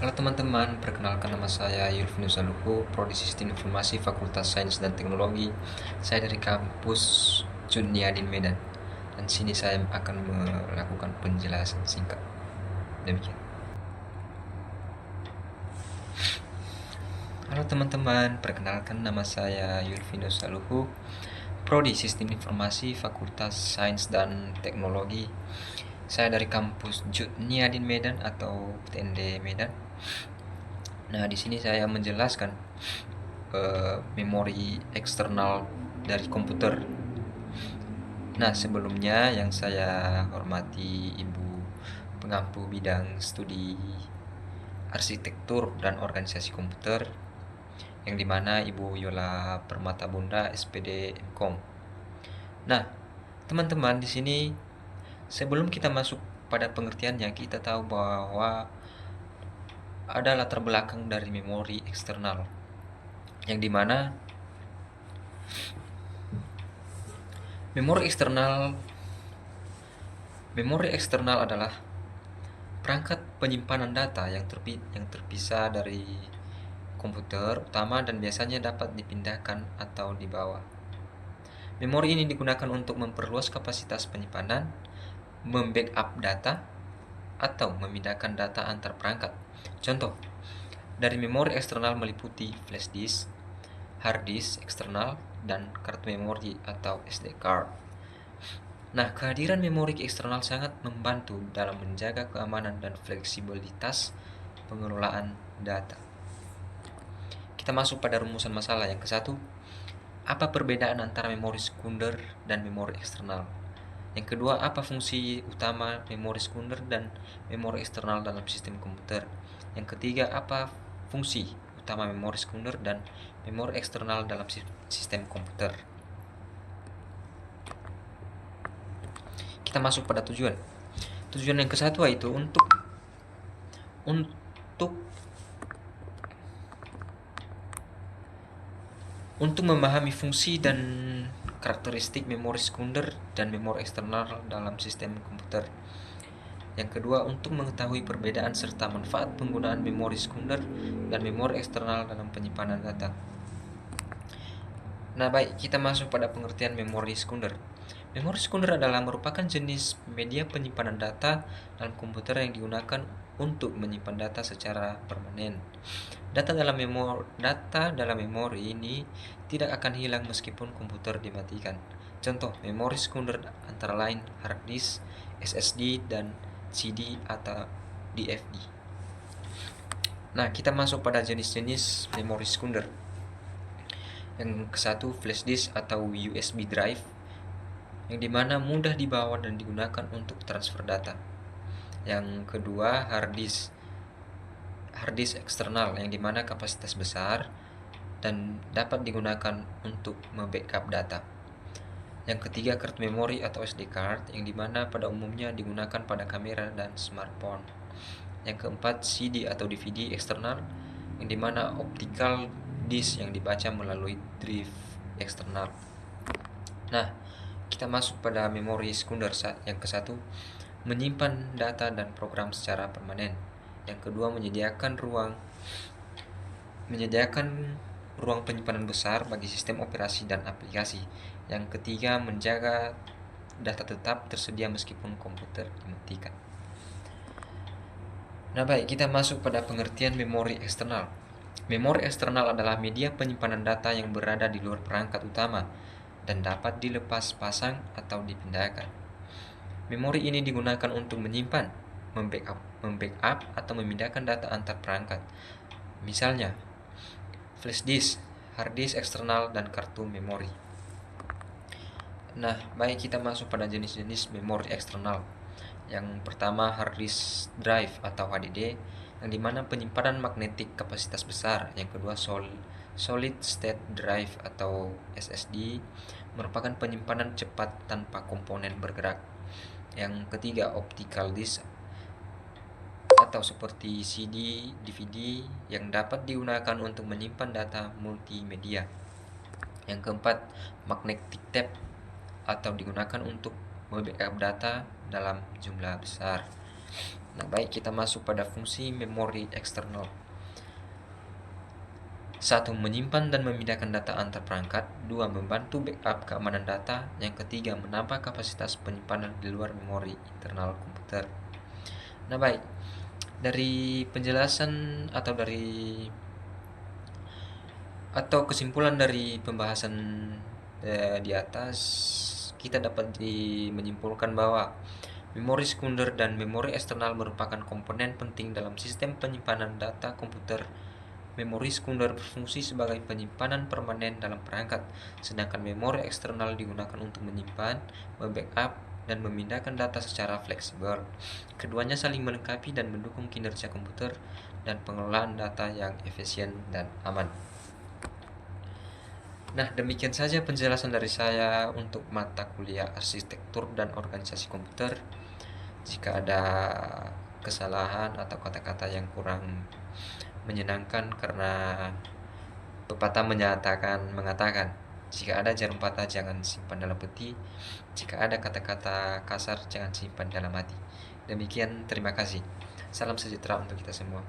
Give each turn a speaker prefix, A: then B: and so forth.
A: Halo teman-teman, perkenalkan nama saya Yulvinus Anuku, Prodi Sistem Informasi Fakultas Sains dan Teknologi. Saya dari kampus Cudniadin Medan. Dan sini saya akan melakukan penjelasan singkat. Demikian. Halo teman-teman, perkenalkan nama saya Yulvinus Anuku, Prodi Sistem Informasi Fakultas Sains dan Teknologi. Saya dari kampus Cudniadin Medan atau PTND Medan. Nah, di sini saya menjelaskan memori eksternal dari komputer. Nah, sebelumnya yang saya hormati Ibu pengampu bidang studi arsitektur dan organisasi komputer, yang dimana Ibu Yola Permata Bunda SPD MKOM. Nah, teman-teman, di sini sebelum kita masuk pada pengertiannya, kita tahu bahwa ada latar belakang dari memori eksternal, yang dimana memori eksternal adalah perangkat penyimpanan data yang terpisah dari komputer utama dan biasanya dapat dipindahkan atau dibawa. Memori ini digunakan untuk memperluas kapasitas penyimpanan, membackup data, atau memindahkan data antar perangkat. Contoh dari memori eksternal meliputi flash disk, hard disk eksternal, dan kartu memori atau SD card. Nah, kehadiran memori eksternal sangat membantu dalam menjaga keamanan dan fleksibilitas pengelolaan data. Kita masuk pada rumusan masalah yang ke-1. Apa perbedaan antara memori sekunder dan memori eksternal? Yang kedua, apa fungsi utama memori sekunder dan memori eksternal dalam sistem komputer? Yang ketiga, apa fungsi utama memori sekunder dan memori eksternal dalam sistem komputer? Kita masuk pada tujuan. Tujuan yang ke-1 yaitu untuk memahami fungsi dan karakteristik memori sekunder dan memori eksternal dalam sistem komputer. Yang kedua, untuk mengetahui perbedaan serta manfaat penggunaan memori sekunder dan memori eksternal dalam penyimpanan data. Nah, baik, kita masuk pada pengertian memori sekunder. Memori sekunder adalah merupakan jenis media penyimpanan data dalam komputer yang digunakan untuk menyimpan data secara permanen. Data dalam memori ini tidak akan hilang meskipun komputer dimatikan. Contoh memori sekunder antara lain hard disk, SSD, dan CD atau DVD. Nah, kita masuk pada jenis-jenis memori sekunder. Yang ke-1, flash disk atau USB drive, yang dimana mudah dibawa dan digunakan untuk transfer data. Yang kedua, hard disk eksternal, yang dimana kapasitas besar dan dapat digunakan untuk membackup data. Yang ketiga, kartu memori atau SD card, yang dimana pada umumnya digunakan pada kamera dan smartphone. Yang keempat, CD atau DVD eksternal, yang dimana optical disk yang dibaca melalui drive eksternal. Nah, kita masuk pada memori sekunder. Yang ke-1, menyimpan data dan program secara permanen. Yang kedua, menyediakan ruang penyimpanan besar bagi sistem operasi dan aplikasi. Yang ketiga, menjaga data tetap tersedia meskipun komputer dimatikan. Nah, baik, kita masuk pada pengertian memori eksternal. Memori eksternal adalah media penyimpanan data yang berada di luar perangkat utama dan dapat dilepas pasang atau dipindahkan. Memori ini digunakan untuk menyimpan, membackup atau memindahkan data antar perangkat. Misalnya, flash disk, hard disk eksternal, dan kartu memori. Nah, baik, kita masuk pada jenis-jenis memori eksternal. Yang pertama, hard disk drive atau HDD, yang dimana penyimpanan magnetik kapasitas besar. Yang kedua, solid state drive atau SSD, merupakan penyimpanan cepat tanpa komponen bergerak. Yang ketiga, optical disk atau seperti CD, DVD, yang dapat digunakan untuk menyimpan data multimedia. Yang keempat, magnetic tape atau digunakan untuk membackup data dalam jumlah besar. Nah, baik, kita masuk pada fungsi memori eksternal. 1. Menyimpan dan memindahkan data antar perangkat. 2. Membantu backup keamanan data. Yang ketiga, menambah kapasitas penyimpanan di luar memori internal komputer. Nah, baik, dari penjelasan atau kesimpulan dari pembahasan di atas, kita dapat menyimpulkan bahwa memori sekunder dan memori eksternal merupakan komponen penting dalam sistem penyimpanan data komputer. Memori sekunder berfungsi sebagai penyimpanan permanen dalam perangkat, sedangkan memori eksternal digunakan untuk menyimpan, membackup, dan memindahkan data secara fleksibel. Keduanya saling melengkapi dan mendukung kinerja komputer dan pengelolaan data yang efisien dan aman. Nah, demikian saja penjelasan dari saya untuk mata kuliah arsitektur dan organisasi komputer. Jika ada kesalahan atau kata-kata yang kurang menyenangkan, karena pepatah mengatakan, jika ada jarum patah jangan simpan dalam peti, jika ada kata-kata kasar jangan simpan dalam hati. Demikian, terima kasih. Salam sejahtera untuk kita semua.